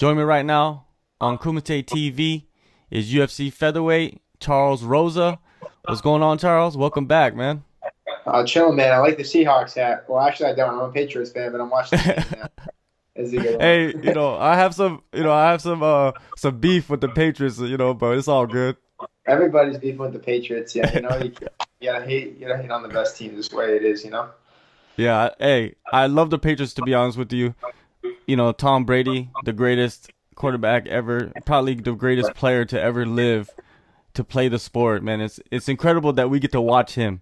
Join me right now on Kumite TV is UFC featherweight Charles Rosa. What's going on, Charles? Welcome back, man. Chilling, man. I like the Seahawks hat. Well, actually, I don't. I'm a Patriots fan, but I'm watching the game now. It's a good one. Hey, I have some beef with the Patriots, but it's all good. Everybody's beefing with the Patriots. Yeah, you gotta hate on the best team. This way it is. Yeah, hey, I love the Patriots to be honest with you. Tom Brady, the greatest quarterback ever, probably the greatest player to ever live to play the sport, man. It's incredible that we get to watch him.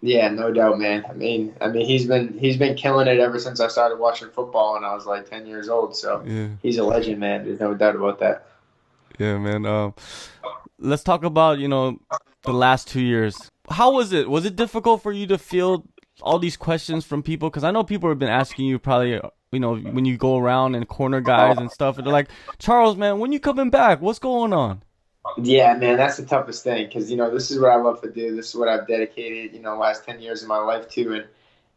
Yeah, no doubt, man. I mean, he's been killing it ever since I started watching football, and I was like 10 years old. So Yeah. he's a legend, man. There's no doubt about that. Yeah, man. Let's talk about, the last 2 years. How was it? Was it difficult for you to field all these questions from people? Because I know people have been asking you probably, when you go around and corner guys and stuff, and they're like, Charles, man, when you coming back? What's going on? Yeah, man, that's the toughest thing because this is what I love to do. This is what I've dedicated the last 10 years of my life to, and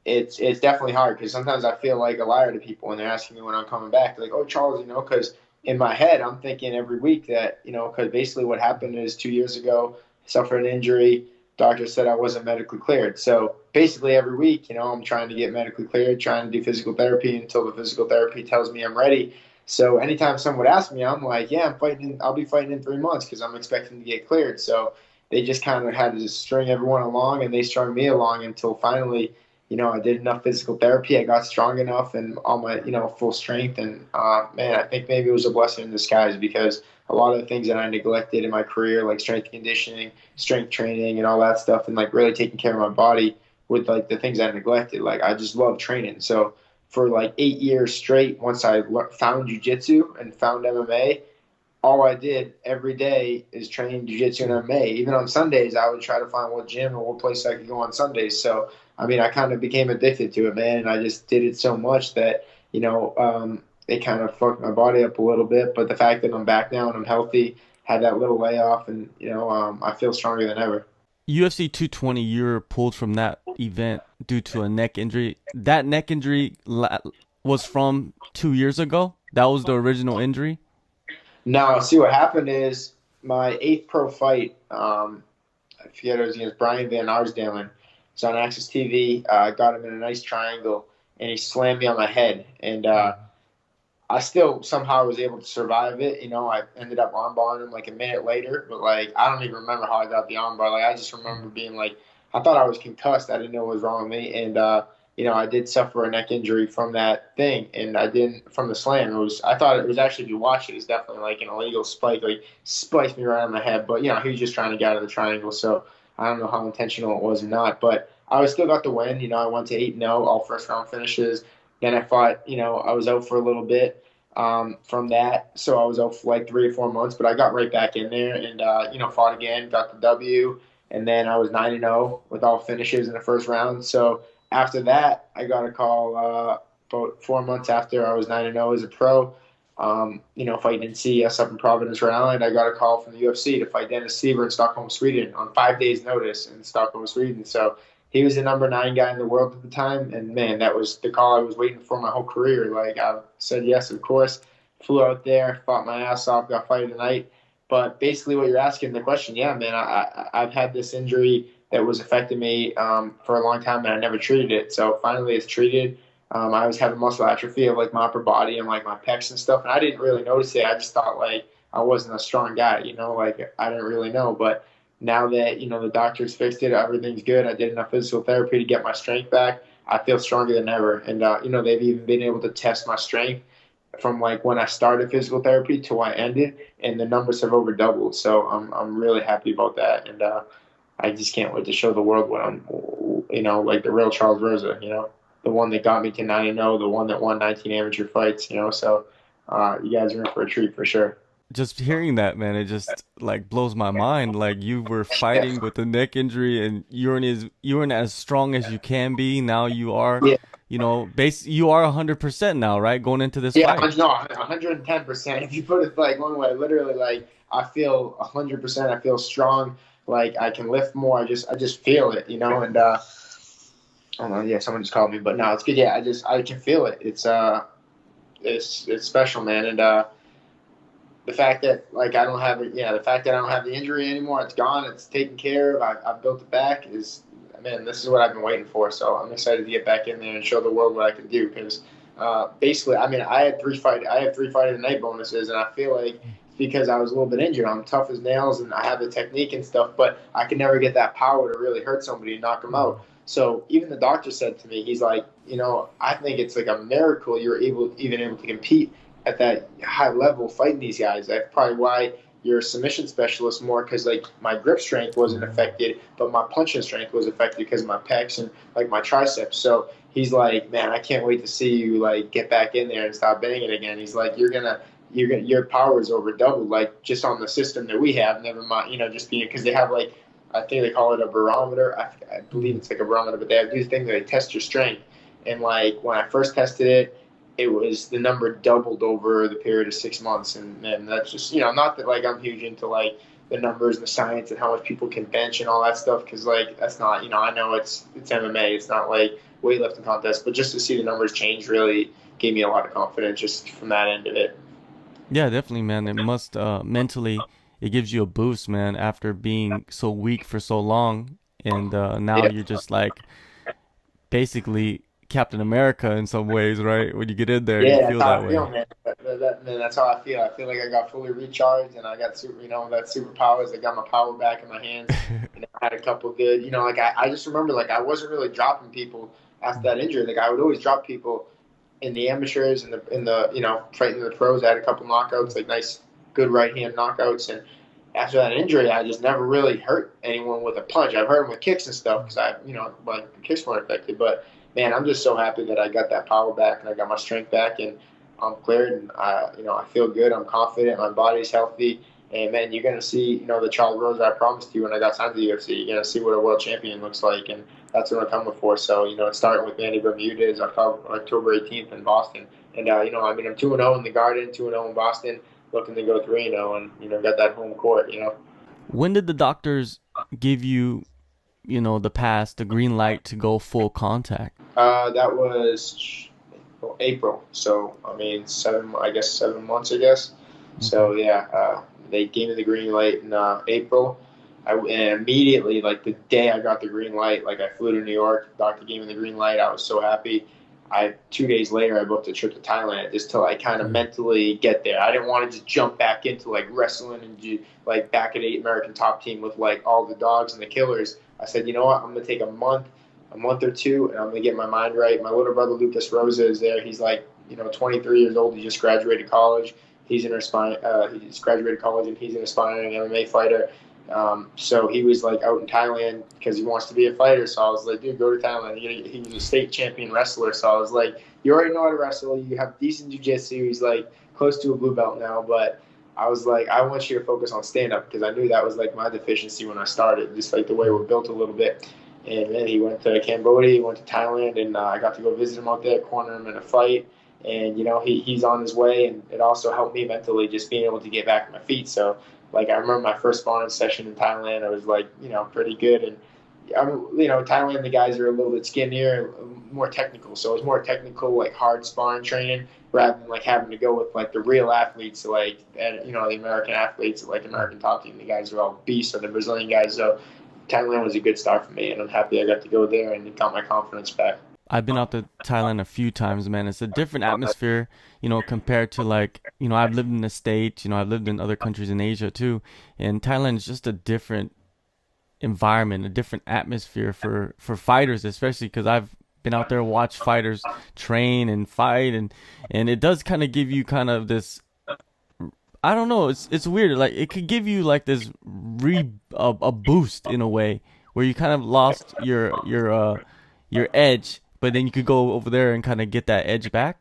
it's definitely hard because sometimes I feel like a liar to people when they're asking me when I'm coming back. They're like, "Oh, Charles, because in my head I'm thinking every week that because basically what happened is 2 years ago, I suffered an injury. Doctor said I wasn't medically cleared. So basically every week, I'm trying to get medically cleared, trying to do physical therapy until the physical therapy tells me I'm ready. So anytime someone would ask me, I'm like, yeah, I'm fighting. I'll be fighting in 3 months because I'm expecting to get cleared. So they just kind of had to string everyone along, and they strung me along until finally, I did enough physical therapy. I got strong enough and all my, full strength. And man, I think maybe it was a blessing in disguise because a lot of the things that I neglected in my career, like strength conditioning, strength training, and all that stuff, and like really taking care of my body with like the things I neglected. Like I just love training. So for like 8 years straight, once I found jujitsu and found MMA, all I did every day is train jiu-jitsu and MMA. Even on Sundays, I would try to find what gym or what place I could go on Sundays. So, I mean, I kind of became addicted to it, man, and I just did it so much that, it kind of fucked my body up a little bit. But the fact that I'm back now and I'm healthy, had that little layoff, and, I feel stronger than ever. UFC 220, you're pulled from that event due to a neck injury. That neck injury was from 2 years ago. That was the original injury. Now, see what happened is my eighth pro fight, I forget it was against Brian Van Arsdalen. It's on Access TV. I got him in a nice triangle, and he slammed me on my head. And I still somehow was able to survive it. I ended up armbarring him like a minute later, but like I don't even remember how I got the armbar. Like I just remember being like, I thought I was concussed. I didn't know what was wrong with me, and I did suffer a neck injury from that thing, and I didn't from the slam. I thought it was actually if you watch it, it's definitely like an illegal spike, like spiked me right on the head. But he was just trying to get out of the triangle, so I don't know how intentional it was or not. But I was still got the win. I went to 8-0, all first round finishes. Then I fought. I was out for a little bit from that. So I was out for like 3 or 4 months, but I got right back in there and fought again, got the W, and then I was 9-0 with all finishes in the first round. So after that, I got a call about 4 months after I was 9-0 as a pro. Fighting in CES up in Providence, Rhode Island, I got a call from the UFC to fight Dennis Siver in Stockholm, Sweden, on 5 days' notice in Stockholm, Sweden. So he was the number 9 guy in the world at the time, and man, that was the call I was waiting for my whole career. Like I said yes, of course. Flew out there, fought my ass off, got fight of the night. But basically, what you're asking the question, yeah, man, I've had this injury that was affecting me for a long time, and I never treated it. So finally, it's treated. I was having muscle atrophy of like my upper body and like my pecs and stuff, and I didn't really notice it. I just thought like I wasn't a strong guy, like I didn't really know. But now that the doctors fixed it, everything's good. I did enough physical therapy to get my strength back. I feel stronger than ever, and they've even been able to test my strength from like when I started physical therapy to when I ended, and the numbers have over doubled. So I'm really happy about that, and I just can't wait to show the world what I'm, like the real Charles Rosa, the one that got me to 9-0, the one that won 19 amateur fights, So you guys are in for a treat for sure. Just hearing that, man, it just like blows my mind. Like you were Yeah, fighting with a neck injury, and you weren't as strong as you can be. Now you are, yeah, you are 100% now, right? Going into this yeah. fight. No, 110%. If you put it like one way, literally, like I feel 100%. I feel strong. Like I can lift more. I just feel it, And I don't know. Yeah, someone just called me, but no, it's good. Yeah, I can feel it. It's special, man. And the fact that like I don't have it, yeah, the fact that I don't have the injury anymore, it's gone, it's taken care of. I've built it back. Is man, this is what I've been waiting for. So I'm excited to get back in there and show the world what I can do. Because basically, I mean, I had three fight of the night bonuses, and I feel like it's because I was a little bit injured. I'm tough as nails, and I have the technique and stuff, but I can never get that power to really hurt somebody and knock them out. So even the doctor said to me, he's like, I think it's like a miracle you're even able to compete at that high level fighting these guys. That's probably why you're a submission specialist more, because like my grip strength wasn't affected, but my punching strength was affected because of my pecs and like my triceps. So he's like, man, I can't wait to see you like get back in there and stop banging again. He's like, your power is over doubled, like just on the system that we have. Never mind, just being because they have like I think they call it a barometer. I believe it's like a barometer, but they have these things that they test your strength. And like when I first tested it, it was the number doubled over the period of 6 months, and that's just not that like I'm huge into like the numbers and the science and how much people can bench and all that stuff, because like that's not I know it's MMA, it's not like weightlifting contest, but just to see the numbers change really gave me a lot of confidence just from that end of it. Yeah, definitely, man. It must mentally it gives you a boost, man, after being so weak for so long, and now Yeah, you're just like basically Captain America in some ways, right? When you get in there, you yeah, that's feel how that I feel, way. man. Man, that's how I feel. I feel like I got fully recharged and I got that superpowers. I got my power back in my hands. I had a couple good, like I just remember like I wasn't really dropping people after that injury. Like I would always drop people in the amateurs and in the fighting the pros. I had a couple knockouts, like nice, good right hand knockouts, and after that injury, I just never really hurt anyone with a punch. I've hurt them with kicks and stuff because like the kicks weren't affected. But man, I'm just so happy that I got that power back and I got my strength back and I'm cleared and I feel good. I'm confident. My body's healthy. And man, you're gonna see, the child Rosa I promised you when I got signed to the UFC. You're gonna see what a world champion looks like, and that's what I'm coming for. So, it's starting with Manny Bermudez October 18th in Boston, and I mean, I'm 2-0 in the Garden, 2-0 in Boston, looking to go 3-0, and got that home court. When did the doctors give you, the pass, the green light to go full contact? That was April. So I mean, I guess 7 months. I guess. Okay. So yeah, they gave me the green light in April. And immediately, like the day I got the green light, like I flew to New York. Doctor gave me the green light. I was so happy. 2 days later, I booked a trip to Thailand just to like kind of Mm. mentally get there. I didn't want to just jump back into like wrestling and like back at American Top Team with like all the dogs and the killers. I said, you know what? I'm gonna take a month or two, and I'm gonna get my mind right. My little brother Lucas Rosa is there. He's like 23 years old. He just graduated college. He's an he just graduated college, and he's an aspiring MMA fighter. So he was like out in Thailand because he wants to be a fighter. So I was like, dude, go to Thailand. He was a state champion wrestler. So I was like, you already know how to wrestle. You have decent jiu-jitsu. He's like close to a blue belt now, but I was like, I want you to focus on stand up because I knew that was like my deficiency when I started, just like the way we're built a little bit. And then he went to Cambodia, he went to Thailand, and I got to go visit him out there, corner him in a fight. And he's on his way, and it also helped me mentally just being able to get back on my feet. So like I remember my first sparring session in Thailand, I was like pretty good, and Thailand the guys are a little bit skinnier, more technical. So it was more technical, like hard sparring training rather than like having to go with like the real athletes, like the American athletes, like American Top Team. The guys are all beasts, or the Brazilian guys. So Thailand was a good start for me, and I'm happy I got to go there and it got my confidence back. I've been out to Thailand a few times, man. It's a different atmosphere, compared to like, I've lived in the States, I've lived in other countries in Asia too. And Thailand is just a different environment, a different atmosphere for fighters, especially because I've been out there watch fighters train and fight, and it does kind of give you kind of this, I don't know, it's weird. Like it could give you like this a boost in a way where you kind of lost your edge, but then you could go over there and kind of get that edge back.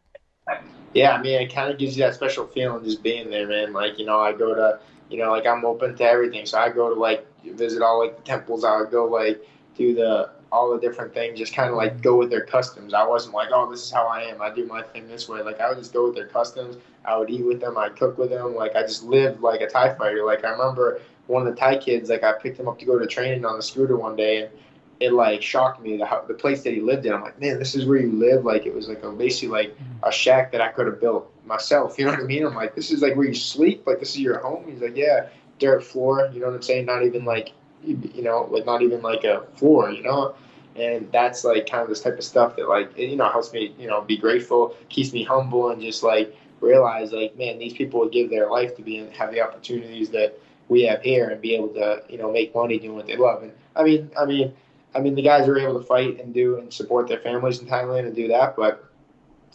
Yeah, I mean, it kind of gives you that special feeling just being there, man. Like, I go to, like I'm open to everything. So I go to like visit all like the temples. I would go like do all the different things, just kind of like go with their customs. I wasn't like, oh, this is how I am. I do my thing this way. Like I would just go with their customs. I would eat with them. I'd cook with them. Like I just lived like a Thai fighter. Like I remember one of the Thai kids, like I picked him up to go to training on the scooter one day, and it like shocked me the place that he lived in. I'm like, man, this is where you live. Like it was like basically like a shack that I could have built myself. You know what I mean? I'm like, this is like where you sleep. Like, this is your home. He's like, yeah, dirt floor. You know what I'm saying? Not even like, like not even like a floor. And that's like kind of this type of stuff that like helps me be grateful, keeps me humble, and just like realize like, man, these people would give their life to be and have the opportunities that we have here and be able to make money doing what they love. And I mean, the guys are able to fight and do and support their families in Thailand and do that, but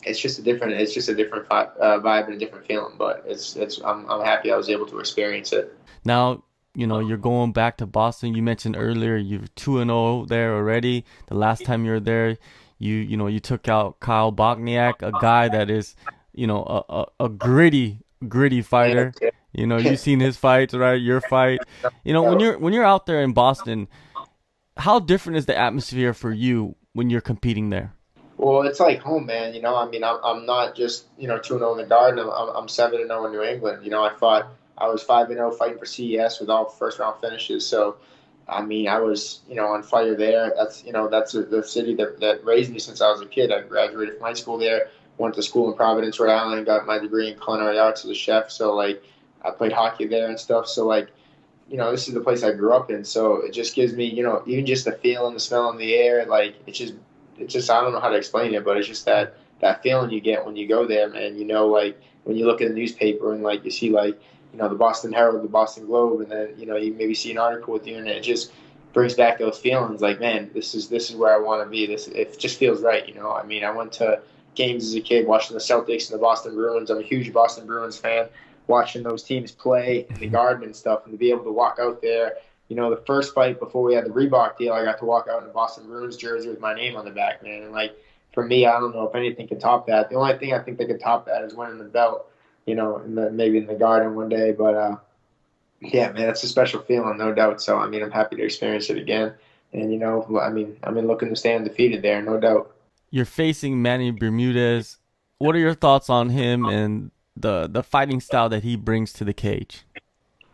it's just a different vibe and a different feeling. But I'm happy I was able to experience it. Now, you're going back to Boston. You mentioned earlier you're 2-0 there already. The last time you were there, you took out Kyle Bogniak, a guy that is, a gritty And fighter. You've seen his fights, right? Your fight. When you're out there in Boston, how different is the atmosphere for you when you're competing there? well, it's like home, man. I mean, I'm not just 2-0 in the Garden. I'm 7-0 in New England. I was 5-0 fighting for CES with all first round finishes. So I mean, I was, on fire there. That's the city that raised me since I was a kid. I graduated from high school there, went to school in Providence, Rhode Island, got my degree in culinary arts as a chef. So, like, I played hockey there and stuff. So, like, this is the place I grew up in. So it just gives me, even just the feel and the smell in the air, like, it's just, I don't know how to explain it, but it's just that feeling you get when you go there, man. Like, when you look at the newspaper and, like, you see, like, the Boston Herald, the Boston Globe, and then you maybe see an article with you, and it just brings back those feelings. Like, man, this is where I want to be. It just feels right. I mean, I went to games as a kid, watching the Celtics and the Boston Bruins. I'm a huge Boston Bruins fan. Watching those teams play in the Garden and stuff, and to be able to walk out there. The first fight before we had the Reebok deal, I got to walk out in a Boston Bruins jersey with my name on the back, man. And, like, for me, I don't know if anything can top that. The only thing I think that could top that is winning the belt maybe in the Garden one day. But yeah, man, it's a special feeling, no doubt. So I mean, I'm happy to experience it again. And I mean, looking to stay undefeated there, no doubt. You're facing Manny Bermudez. What are your thoughts on him and the fighting style that he brings to the cage?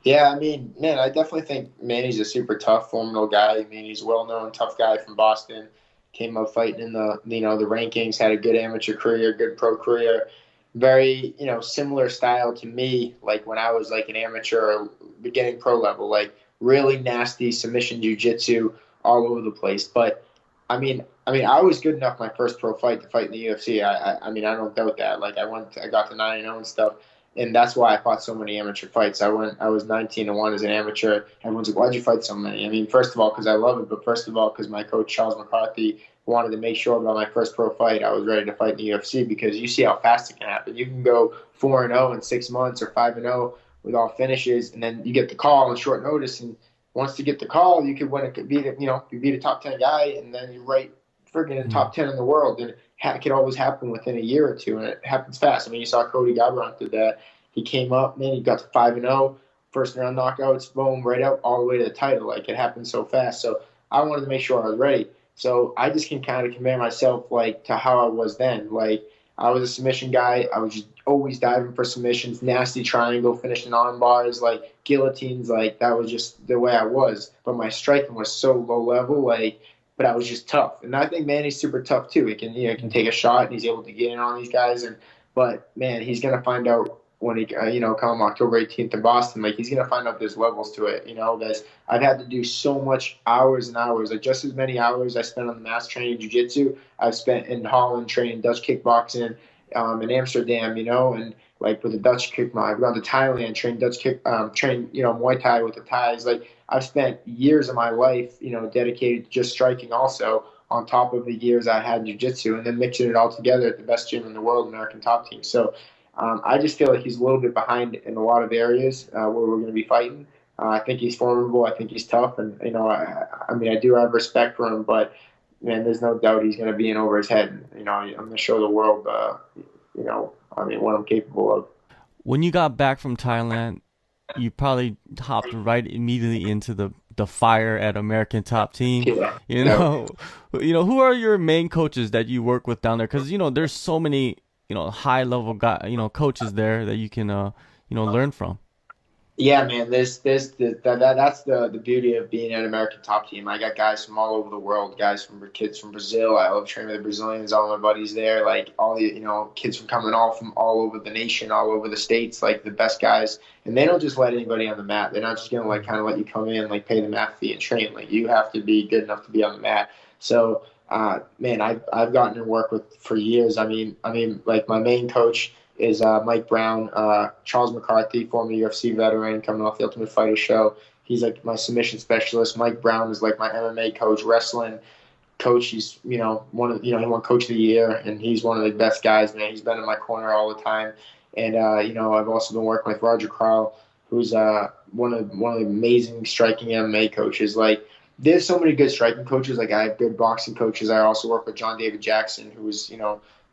Yeah, I mean, man, I definitely think Manny's a super tough, formidable guy. I mean, he's a well-known tough guy from Boston. Came up fighting in the rankings, had a good amateur career, good pro career. Very similar style to me, like when I was like an amateur or beginning pro level, like really nasty submission jiu-jitsu all over the place. But I was good enough my first pro fight to fight in the UFC. I mean, I don't doubt that. Like, I got to 9-0 and stuff, and that's why I fought so many amateur fights. I was 19-1 as an amateur. Everyone's like, why'd you fight so many? I mean, first of all, because I love it, but first of all, because my coach Charles McCarthy wanted to make sure about my first pro fight I was ready to fight in the UFC, because you see how fast it can happen. You can go 4-0 in 6 months or 5-0 with all finishes, and then you get the call on short notice. And once you get the call, you could win. It could be you beat a top 10 guy, and then you're right friggin' in top 10 in the world. And it could always happen within a year or two, and it happens fast. I mean, you saw Cody Garbrandt did that. He came up, man. He got to 5-0, first round knockouts, boom, right up all the way to the title. Like, it happened so fast. So I wanted to make sure I was ready. So I just can kind of compare myself, like, to how I was then. Like, I was a submission guy. I was just always diving for submissions, nasty triangle, finishing arm bars, like guillotines. Like, that was just the way I was. But my striking was so low level, like, but I was just tough. And I think Manny's super tough too. He can take a shot, and he's able to get in on these guys. But man, he's gonna find out when he come October 18th in Boston. Like, he's gonna find out there's levels to it. Guys, I've had to do so much hours and hours, like just as many hours I spent on the mat training jiu-jitsu, I've spent in Holland training Dutch kickboxing, in Amsterdam, and like with the Dutch kick, I've gone to Thailand, trained Dutch kick, trained Muay Thai with the Thais. Like, I've spent years of my life, dedicated to just striking also, on top of the years I had jiu-jitsu, and then mixing it all together at the best gym in the world, American Top Team. So I just feel like he's a little bit behind in a lot of areas where we're going to be fighting. I think he's formidable. I think he's tough, and I mean, I do have respect for him, but man, there's no doubt he's going to be in over his head. I'm going to show the world, I mean, what I'm capable of. When you got back from Thailand, you probably hopped right immediately into the fire at American Top Team. Yeah. Who are your main coaches that you work with down there? Because there's so many high level coaches there that you can learn from. Yeah, man. That's the beauty of being an American top team. I got guys from all over the world, guys from kids from Brazil. I love training with the Brazilians. All my buddies there, like all the kids from all over the nation, all over the states, like the best guys. And they don't just let anybody on the mat. They're not just gonna like kind of let you come in, like pay the mat fee and train. Like you have to be good enough to be on the mat. So, man, I've gotten to work with for years. Like my main coach is Mike Brown, Charles McCarthy, former UFC veteran, coming off the Ultimate Fighter show. He's like my submission specialist. Mike Brown is like my MMA coach, wrestling coach. He's he won Coach of the Year, and he's one of the best guys, man. He's been in my corner all the time, and I've also been working with Roger Carl, who's one of the amazing striking MMA coaches. Like there's so many good striking coaches. Like I have good boxing coaches. I also work with John David Jackson, who is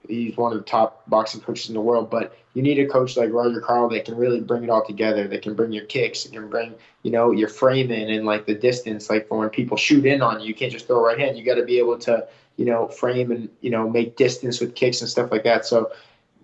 he's one of the top boxing coaches in the world. But you need a coach like Roger Carl that can really bring it all together. That can bring your kicks, that can bring your framing and like the distance. Like for when people shoot in on you, you can't just throw a right hand. You got to be able to frame and make distance with kicks and stuff like that. So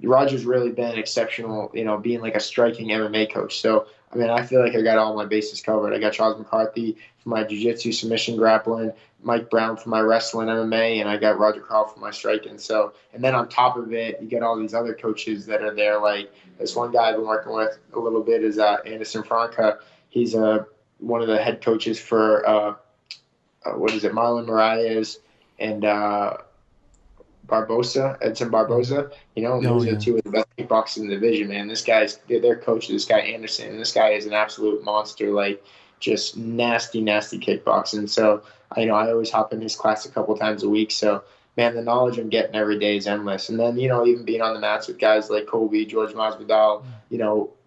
Roger's really been exceptional, being like a striking MMA coach. So, I mean, I feel like I got all my bases covered. I got Charles McCarthy for my jiu-jitsu, submission grappling, Mike Brown for my wrestling MMA, and I got Roger Carl for my striking. So, and then on top of it, you get all these other coaches that are there. Like this one guy I've been working with a little bit is Anderson Franca. He's one of the head coaches for, Marlon Moraes and Edson Barboza. And Oh those are yeah. two of the best kickboxers in the division, man. This guy's their coach, this guy Anderson, and this guy is an absolute monster, like just nasty, nasty kickboxing. So I always hop in his class a couple times a week. So man, the knowledge I'm getting every day is endless. And then even being on the mats with guys like Kobe, George Masvidal,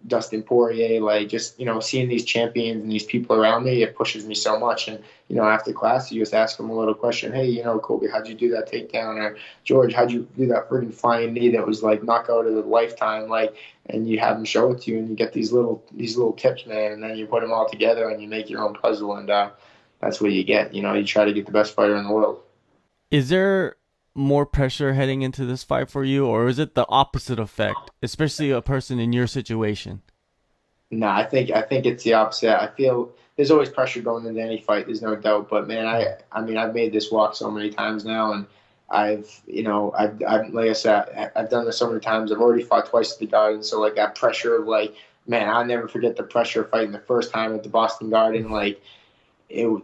Dustin Poirier, like just seeing these champions and these people around me, it pushes me so much. And after class, you just ask them a little question. Hey, Kobe, how'd you do that takedown? Or George, how'd you do that friggin' flying knee that was like knockout of the lifetime? Like, and you have them show it to you, and you get these little tips, man, and then you put them all together and you make your own puzzle, and that's what you get. You try to get the best fighter in the world. Is there more pressure heading into this fight for you, or is it the opposite effect, especially a person in your situation? No, I think it's the opposite. I feel there's always pressure going into any fight. There's no doubt. But man, I mean I've made this walk so many times now, and I've like I said, I've done this so many times. I've already fought twice at the Garden, so like that pressure of like, man, I'll never forget the pressure of fighting the first time at the Boston Garden. Like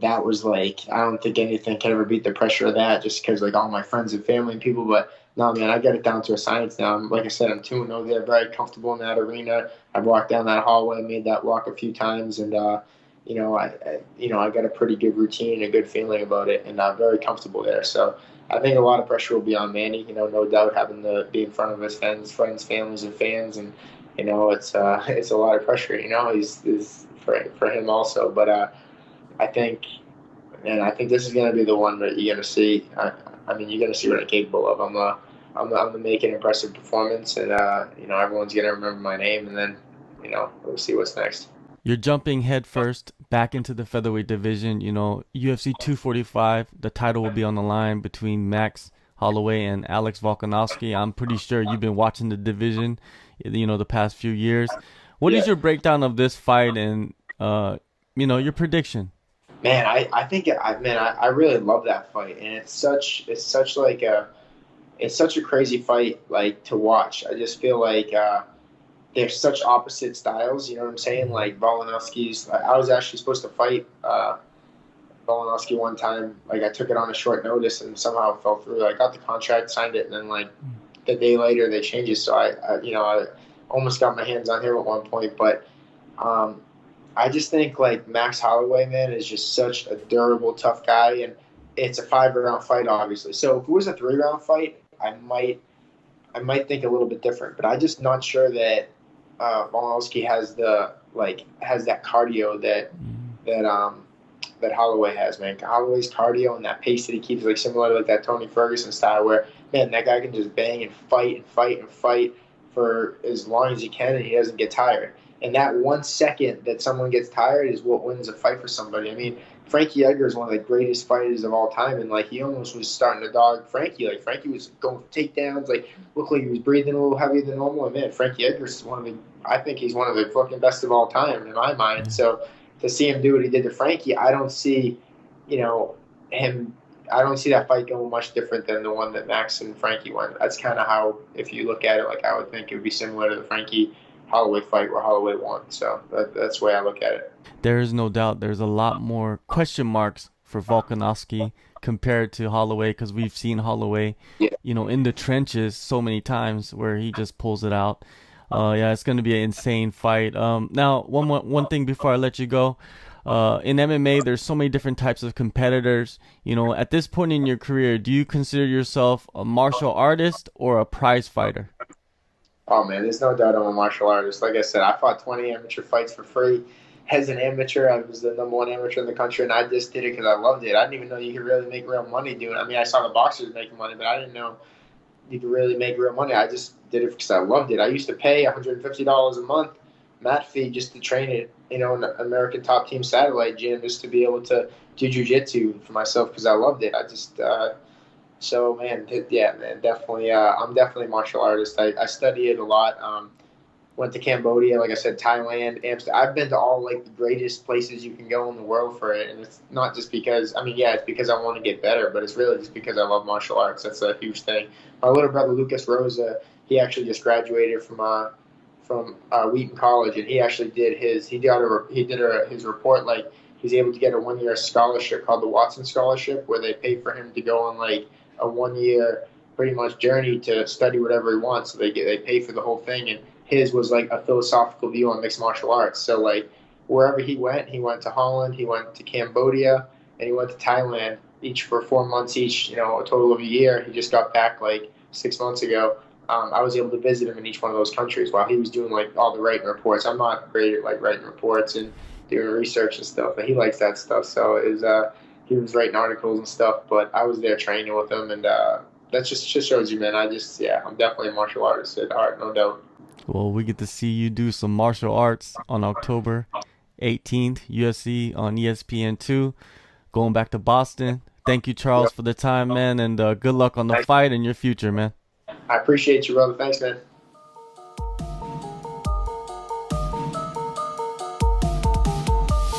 that was like, I don't think anything can ever beat the pressure of that, just because like all my friends and family and people. But no, man, I got it down to a science now. Like I said, I'm 2-0 there, very comfortable in that arena. I've walked down that hallway, made that walk a few times, and I got a pretty good routine and a good feeling about it, and I'm very comfortable there. So I think a lot of pressure will be on Manny. No doubt, having to be in front of his friends, families, and fans, and it's a lot of pressure. He's for him also, but I think, and I think this is going to be the one that you're going to see. I mean, you're going to see what I'm capable of. I'm gonna make an impressive performance, and everyone's going to remember my name, and then we'll see what's next. You're jumping headfirst back into the featherweight division. UFC 245. The title will be on the line between Max Holloway and Alex Volkanovski. I'm pretty sure you've been watching the division, the past few years. What is Yeah, your breakdown of this fight and your prediction? man, I really love that fight, and it's such a crazy fight like to watch. I just feel like they're such opposite styles. You know what I'm saying? Like Volkanovski's. I was actually supposed to fight Volkanovski one time. Like I took it on a short notice and somehow it fell through. I got the contract, signed it, and then like the day later they changed it. So I almost got my hands on him at one point, but um, I just think like Max Holloway, man, is just such a durable, tough guy, and it's a 5 round fight, obviously. So if it was a 3 round fight, I might think a little bit different, but I'm just not sure that Volkanovski has that cardio that that Holloway has, man. Holloway's cardio and that pace that he keeps, like similar to like that Tony Ferguson style, where man, that guy can just bang and fight and fight and fight for as long as he can, and he doesn't get tired. And that 1 second that someone gets tired is what wins a fight for somebody. I mean, Frankie Edgar is one of the greatest fighters of all time, and like he almost was starting to dog Frankie. Like Frankie was going for takedowns, like looked like he was breathing a little heavier than normal. And man, Frankie Edgar is one of the, I think he's one of the fucking best of all time in my mind. Yeah. So to see him do what he did to Frankie, I don't see, you know, him. I don't see that fight going much different than the one that Max and Frankie went. That's kind of how, if you look at it, like I would think it would be similar to the Frankie Holloway fight where Holloway won. So that's the way I look at it. There is no doubt there's a lot more question marks for Volkanovski compared to Holloway because we've seen Holloway, Yeah. in the trenches so many times where he just pulls it out. Yeah, it's going to be an insane fight. Now, one thing before I let you go. In MMA, there's so many different types of competitors. At this point in your career, do you consider yourself a martial artist or a prize fighter? Oh man, there's no doubt I'm a martial artist. Like I said, I fought 20 amateur fights for free. As an amateur, I was the number one amateur in the country, and I just did it because I loved it. I didn't even know you could really make real money doing it. I mean, I saw the boxers making money, but I didn't know you could really make real money. I just did it because I loved it. I used to pay $150 a month mat fee just to train it, in an American Top Team satellite gym, just to be able to do jujitsu for myself because I loved it. I just so man, yeah, man, definitely. I'm definitely a martial artist. I study it a lot. Went to Cambodia, like I said, Thailand, Amsterdam. I've been to all like the greatest places you can go in the world for it, and it's not just because. I mean, yeah, it's because I want to get better, but it's really just because I love martial arts. That's a huge thing. My little brother Lucas Rosa, he actually just graduated from Wheaton College, and he actually did his report, like he's able to get a 1 year scholarship called the Watson Scholarship, where they pay for him to go on like a 1 year pretty much journey to study whatever he wants. So they pay for the whole thing, and his was like a philosophical view on mixed martial arts. So like wherever he went to Holland, he went to Cambodia, and he went to Thailand, each for 4 months each, a total of a year. He just got back like 6 months ago. I was able to visit him in each one of those countries while he was doing like all the writing reports. I'm not great at like writing reports and doing research and stuff, but he likes that stuff. So he was writing articles and stuff, but I was there training with him, and that just shows you, man. I'm definitely a martial artist at heart, no doubt. Well, we get to see you do some martial arts on October 18th, UFC on ESPN2, going back to Boston. Thank you, Charles, for the time, man, and good luck on the fight and your future, man. I appreciate you, brother. Thanks, man.